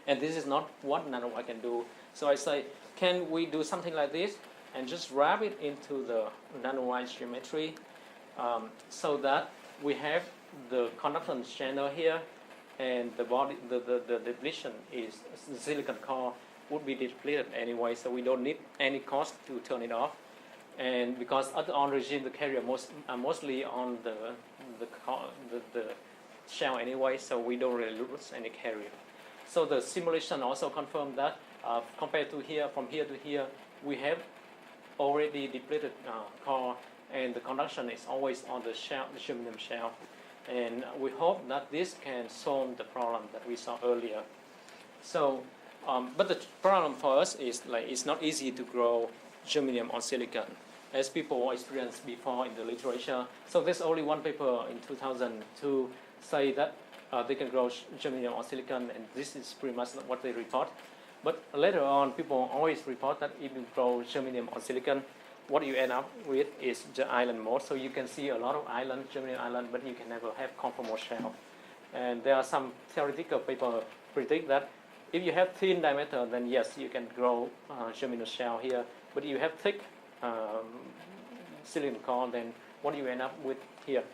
And this is not what nanowire can do. So I say, can we do something like this and just wrap it into the nanowire geometry so that we have the conductance channel here, and the body, the depletion is the silicon core would be depleted anyway, so we don't need any cost to turn it off. And because at the on regime, the carrier mostly on the shell anyway, so we don't really lose any carrier. So the simulation also confirmed that compared to here, from here to here, we have already depleted core, and the conduction is always on the shell, the germanium shell. And we hope that this can solve the problem that we saw earlier. So, but the problem for us is like it's not easy to grow germanium on silicon, as people experienced before in the literature. So there's only one paper in 2002 say that they can grow germanium on silicon, and this is pretty much what they report. But later on, people always report that if you grow germanium on silicon, what you end up with is the island mode. So you can see a lot of island, germanium island, but you can never have conformal shell. And there are some theoretical papers predict that if you have thin diameter, then yes, you can grow germanium shell here. But if you have thick silicon core, then what do you end up with here?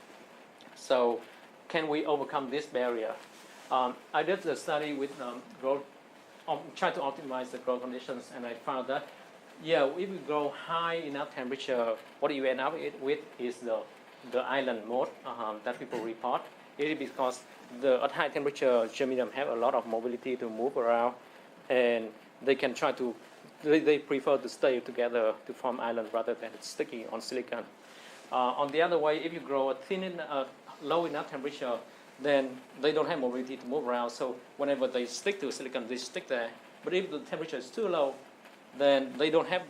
So can we overcome this barrier? I did the study with growth, try to optimize the growth conditions, and I found that Yeah, if you go high enough temperature, what you end up with is the island mode that people report. It is because at high temperature, germanium have a lot of mobility to move around, and they can try to, they prefer to stay together to form island rather than sticking on silicon. On the other way, if you grow at low enough temperature, then they don't have mobility to move around. So whenever they stick to silicon, they stick there. But if the temperature is too low, then they don't have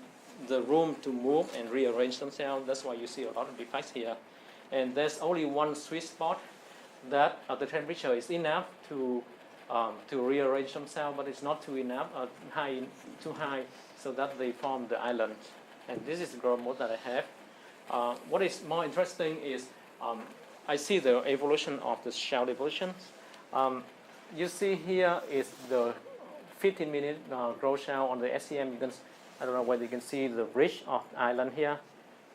the room to move and rearrange themselves. That's why you see a lot of defects here. And there's only one sweet spot that the temperature is enough to rearrange themselves, but it's not too enough, too high, so that they form the island. And this is the growth mode that I have. What is more interesting is I see the evolution of the shell evolutions. You see here is the 15-minute growth shell on the SEM. I don't know whether you can see the ridge of the island here.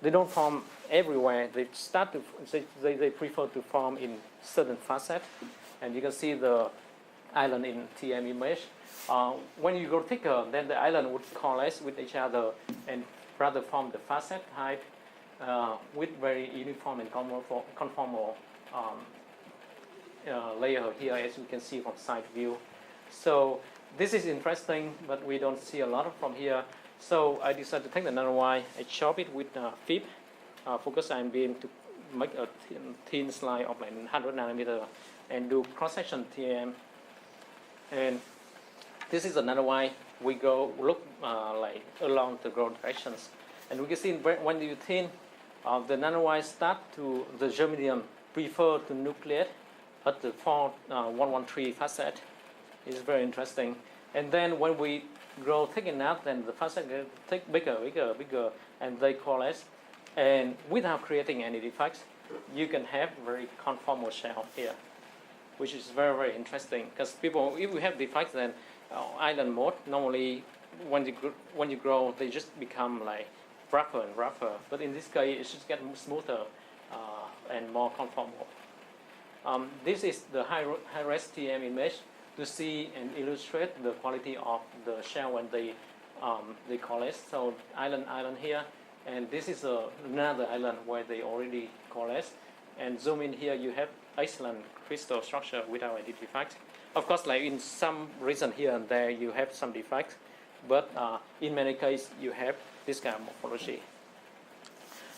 They don't form everywhere. They prefer to form in certain facets, and you can see the island in TM image. When you go thicker, then the island would coalesce with each other and rather form the facet type with very uniform and conformal layer here, as you can see from side view. So this is interesting, but we don't see a lot of from here. So I decided to take the nanowire, I chop it with FIB, focus ion beam, to make a thin slide of like 100 nanometer and do cross-section TM. And this is a nanowire. We go look like along the growth directions. And we can see when you thin, the nanowire the germanium prefer to nucleate at the 113 facet. It's very interesting. And then when we grow thick enough, then the facet gets bigger, and they coalesce. And without creating any defects, you can have very conformal shell here, which is very, very interesting. Because if we have defects, then island mode, normally when you grow, they just become like rougher and rougher. But in this case, it should get smoother and more conformal. This is the high-res TM image to see and illustrate the quality of the shell when they coalesce. So island here, and this is another island where they already coalesce. And zoom in here, you have excellent crystal structure without any defects. Of course, like in some region here and there, you have some defects, but in many cases, you have this kind of morphology.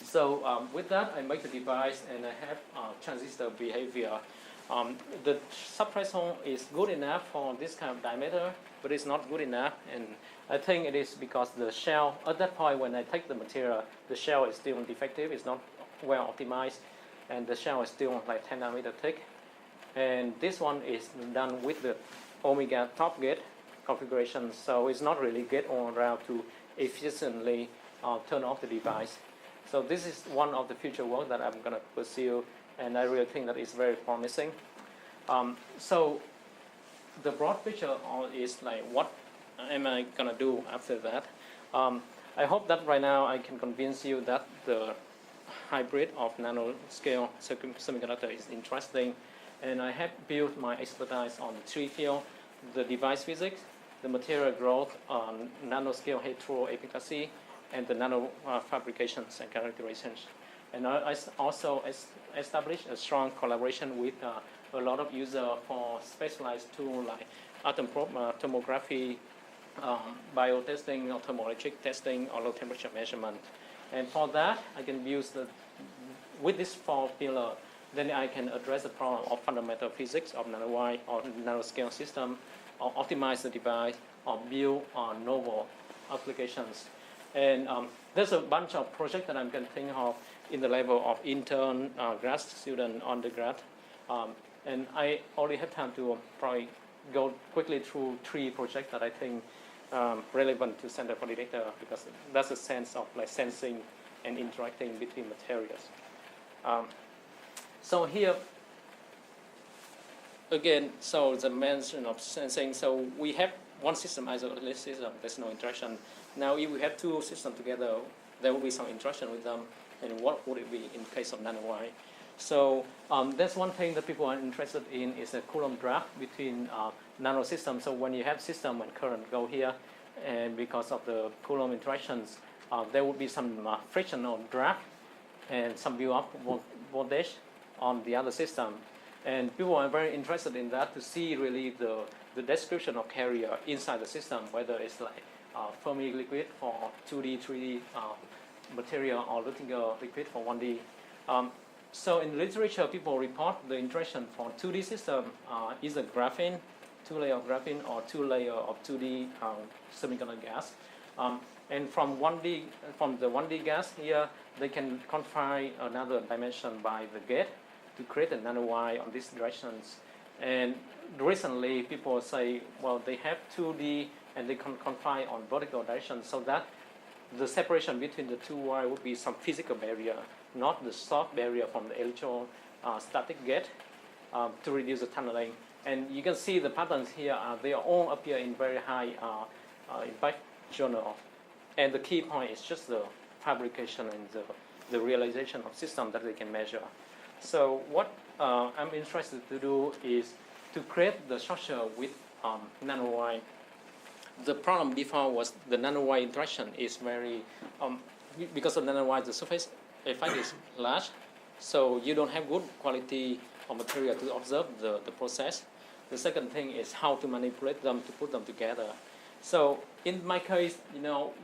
So with that, I make the device, and I have transistor behavior. The subthreshold is good enough for this kind of diameter, but it's not good enough. And I think it is because the shell, at that point when I take the material, the shell is still defective, it's not well optimized, and the shell is still like 10 nanometer thick. And this one is done with the omega top gate configuration, so it's not really gate all around to efficiently turn off the device. So this is one of the future work that I'm going to pursue, and I really think that it's very promising. So the broad picture is like, what am I going to do after that? I hope that right now I can convince you that the hybrid of nanoscale semiconductor is interesting, and I have built my expertise on the three fields: the device physics, the material growth, nanoscale hetero epitaxy, and the nano fabrications and characterizations. And I also established a strong collaboration with a lot of users for specialized tools like atom probe tomography, biotesting, or thermoelectric testing, or low temperature measurement. And for that, I can use with this four pillars, then I can address the problem of fundamental physics of nanowire or nanoscale system, or optimize the device, or build novel applications. And there's a bunch of projects that I'm going to think of in the level of intern, grad student, undergrad. And I only have time to probably go quickly through three projects that I think relevant to Center for Detector, because that's a sense of like sensing and interacting between materials. So here, again, so the mention of sensing. So we have one system, isolated system, there's no interaction. Now if we have two systems together, there will be some interaction with them, and what would it be in case of nanowire? So that's one thing that people are interested in, is a Coulomb draft between nanosystems. So when you have system and current go here, and because of the Coulomb interactions, there would be some friction or drag and some build-up voltage on the other system. And people are very interested in that to see really the description of carrier inside the system, whether it's like Fermi liquid for 2D, 3D material or Luttinger liquid for 1D. So in literature, people report the interaction for 2D system is a graphene, 2-layer of graphene or 2-layer of 2D semiconductor gas. And from the 1D gas here, they can confine another dimension by the gate to create a nanowire on these directions. And recently, people say, well, they have 2D and they can confine on vertical direction so that the separation between the two wires would be some physical barrier, not the soft barrier from the electrostatic gate to reduce the tunneling. And you can see the patterns here, they all appear in very high impact journal. And the key point is just the fabrication and the realization of system that they can measure. So what I'm interested to do is to create the structure with nanowire. The problem before was the nanowire interaction is very, because of nanowire, the surface effect is large, so you don't have good quality of material to observe the process. The second thing is how to manipulate them to put them together. So in my case,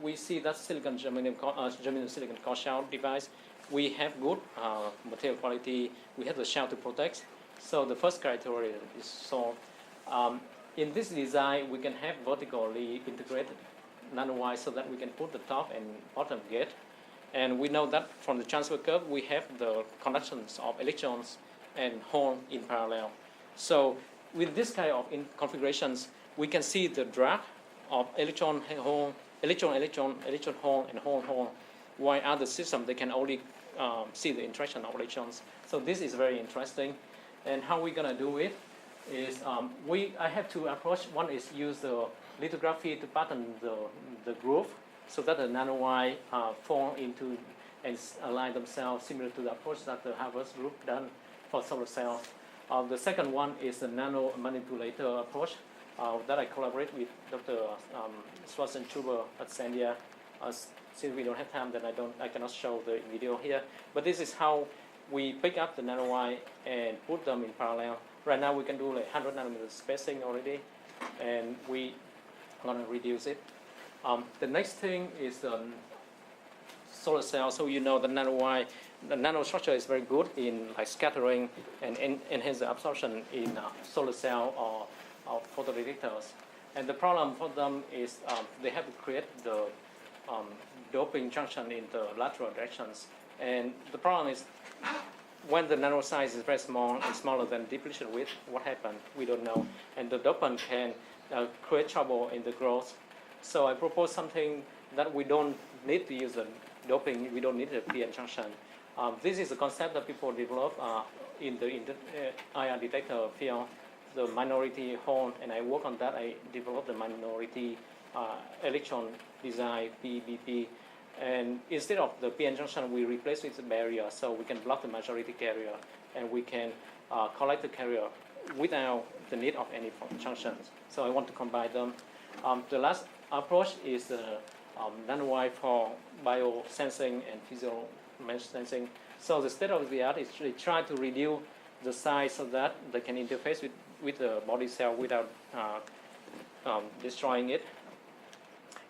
we see that silicon germanium silicon core shell device. We have good material quality. We have the shell to protect. So the first criteria is solved. In this design, we can have vertically integrated nanowire so that we can put the top and bottom gate. And we know that from the transfer curve, we have the conductions of electrons and hole in parallel. So with this kind of configurations, we can see the drag of electron hole, electron hole, and hole. While other systems, they can only see the interaction of electrons. So this is very interesting. And how we're going to do it is I have two approaches. One is use the lithography to pattern the groove so that the nanowire fall into and align themselves similar to the approach that the Harvard group done for solar cells. The second one is the nano manipulator approach that I collaborate with Dr. Schwarzenchuber at Sandia. Since we don't have time, then I cannot show the video here. But this is how we pick up the nanowire and put them in parallel. Right now we can do like 100 nanometer spacing already, and we are going to reduce it. The next thing is the solar cell. So the nanowire, the nanostructure is very good in like scattering and enhance the absorption in solar cell or photodetectors. And the problem for them is they have to create the doping junction in the lateral directions. And the problem is when the nano size is very small and smaller than depletion width, what happens? We don't know. And the dopant can create trouble in the growth. So I propose something that we don't need to use the doping, we don't need a PN junction. This is a concept that people develop in the IR detector field, the minority hole, and I work on that. I developed the minority electron design, PBP. And instead of the PN junction, we replace with a barrier, so we can block the majority carrier, and we can collect the carrier without the need of any junctions. So I want to combine them. The last approach is the nanowire for biosensing and physical sensing. So the state of the art is to try to reduce the size so that they can interface with the body cell without destroying it.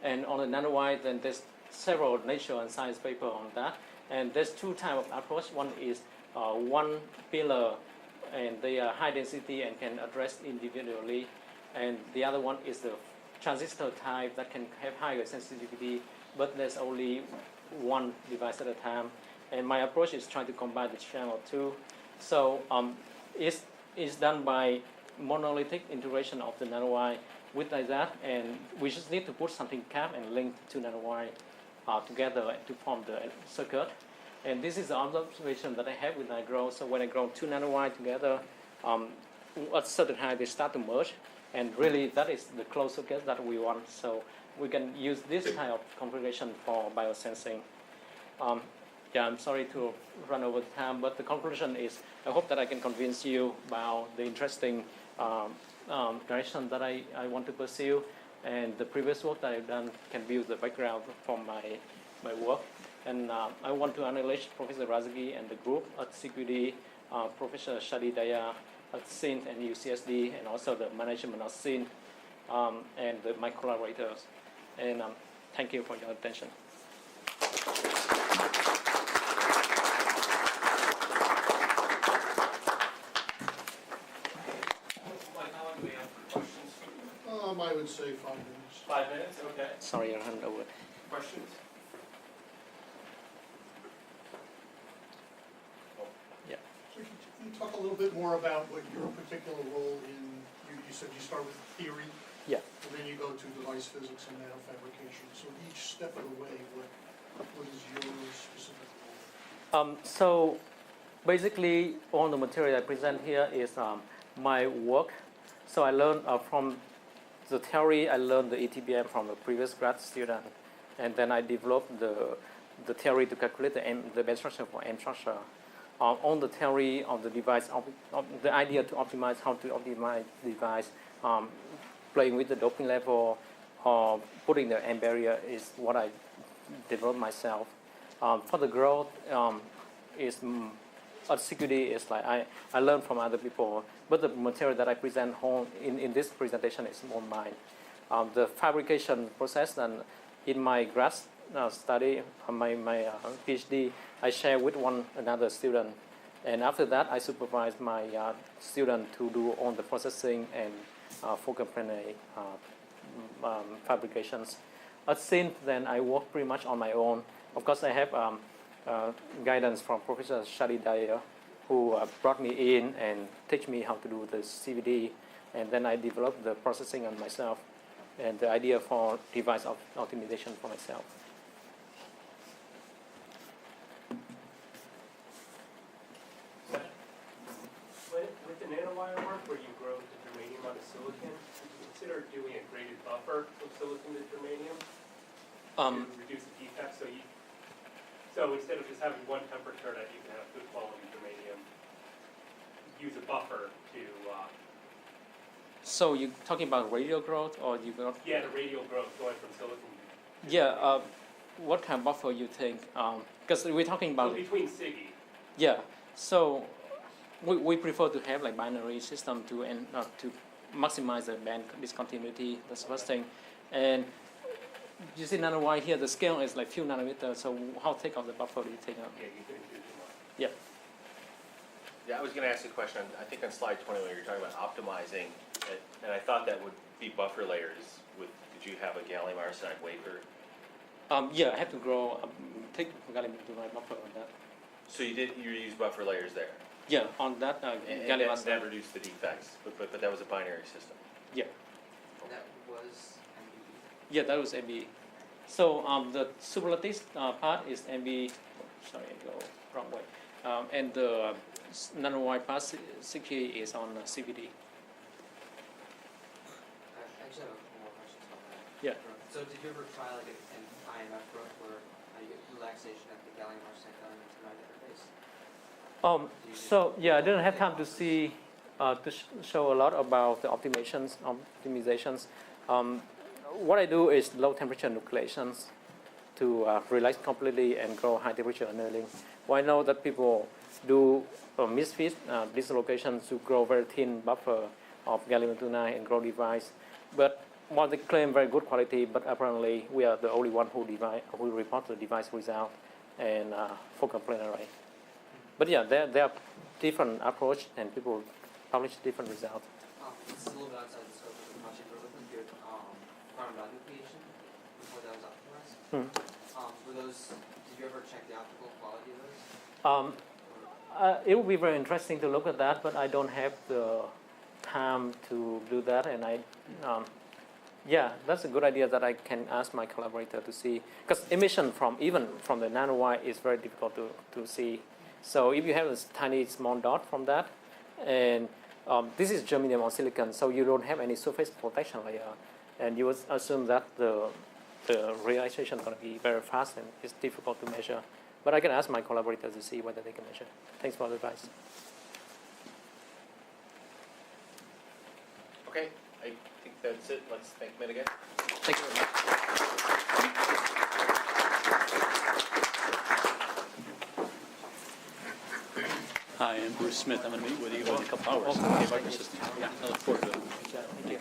And on the nanowire, then there's several Nature and Science paper on that. And there's two types of approach. One is one pillar, and they are high density and can address individually. And the other one is the transistor type that can have higher sensitivity, but there's only one device at a time. And my approach is trying to combine the channel too. So it's done by monolithic integration of the nanowire with like that, and we just need to put something cap and link the two nanowire together to form the circuit. And this is the observation that I have when I grow. So when I grow two nanowire together, at certain height they start to merge, and really that is the closed circuit that we want. So we can use this kind of configuration for biosensing. Yeah, I'm sorry to run over time, but the conclusion is I hope that I can convince you about the interesting direction that I want to pursue. And the previous work that I've done can build the background for my work. And I want to acknowledge Professor Razagi and the group at CQD, Professor Shadi Daya at SINT and UCSD, and also the management of SINT and my collaborators. And thank you for your attention. I would say 5 minutes. 5 minutes, okay. Sorry, I'll hand over. Questions? Yeah. So can you talk a little bit more about what your particular role in, you said you start with theory, Yeah. and then you go to device physics and nanofabrication. So each step of the way, what is your specific role? So basically, all the material I present here is my work. So I learned from the theory, I learned the ETBM from a previous grad student, and then I developed the theory to calculate the band structure for M structure. On the theory of the device, the idea to optimize how to optimize the device, playing with the doping level, or putting the M barrier is what I developed myself. For the growth, at CQD is like I learned from other people, but the material that I present home in this presentation is more mine. The fabrication process, and in my grad study, my PhD, I share with another student, and after that I supervise my student to do all the processing and focal plane fabrications. At SINT, then I work pretty much on my own. Of course, I have guidance from Professor Shadi Daya, who brought me in and teach me how to do the CVD, and then I developed the processing on myself and the idea for device optimization for myself. With the nanowire work where you grow the germanium out of silicon, would you consider doing a graded buffer from silicon to germanium to reduce the defect? So instead of just having one temperature that you can have good quality germanium, use a buffer to. So you're talking about radial growth, or you got? Yeah, the radial growth going from silicon. Yeah. What kind of buffer you think? Because we're talking about. So between SIGI. Yeah. So we prefer to have like binary system to maximize the band discontinuity. That's the first thing, and. You see nanowire here, the scale is like few nanometers, so how thick of the buffer do you take out? Yeah, you couldn't do too much. Yeah. Yeah, I was going to ask a question. I think on slide 20 when you're talking about optimizing, and I thought that would be buffer layers. Did you have a gallium arsenide wafer? Yeah, I have to grow take gallium arsenide buffer on that. So you use buffer layers there? Yeah, on that And gallium that arsenide. reduced the defects, but that was a binary system. Yeah. That was MBE. Yeah, that was MB. So the superlattice part is MB. Sorry, I go wrong way. And the nanowire part, CK, is on CVD. I just have a couple more questions on that. Yeah. So did you ever try like an IMF growth where you get relaxation at the gallium arsenide interface? So yeah, I didn't have time to see to show a lot about the optimizations. What I do is low temperature nucleations to relax completely and grow high temperature annealing. Well, I know that people do misfit dislocations to grow very thin buffer of gallium arsenide and grow device, but while they claim very good quality, but apparently we are the only one who report the device result and focal plane array. But yeah, there are different approach and people publish different results. It's a little bit outside the scope of the project, but looking at your quantum dot nucleation before that was optimized. Were those? Did you ever check the optical quality of those? It would be very interesting to look at that, but I don't have the time to do that, and yeah, that's a good idea that I can ask my collaborator to see, because emission even from the nanowire is very difficult to see. So if you have a tiny small dot from that, and this is germanium on silicon, so you don't have any surface protection layer, and you would assume that the realization is going to be very fast and it's difficult to measure. But I can ask my collaborators to see whether they can measure. Thanks for the advice. Okay, I think that's it. Let's thank Min again. Thank you very much. Hi, I'm Bruce Smith. I'm going to meet with you in a couple hours. Okay. Microsystems. Yeah, I look forward to it. Thank you.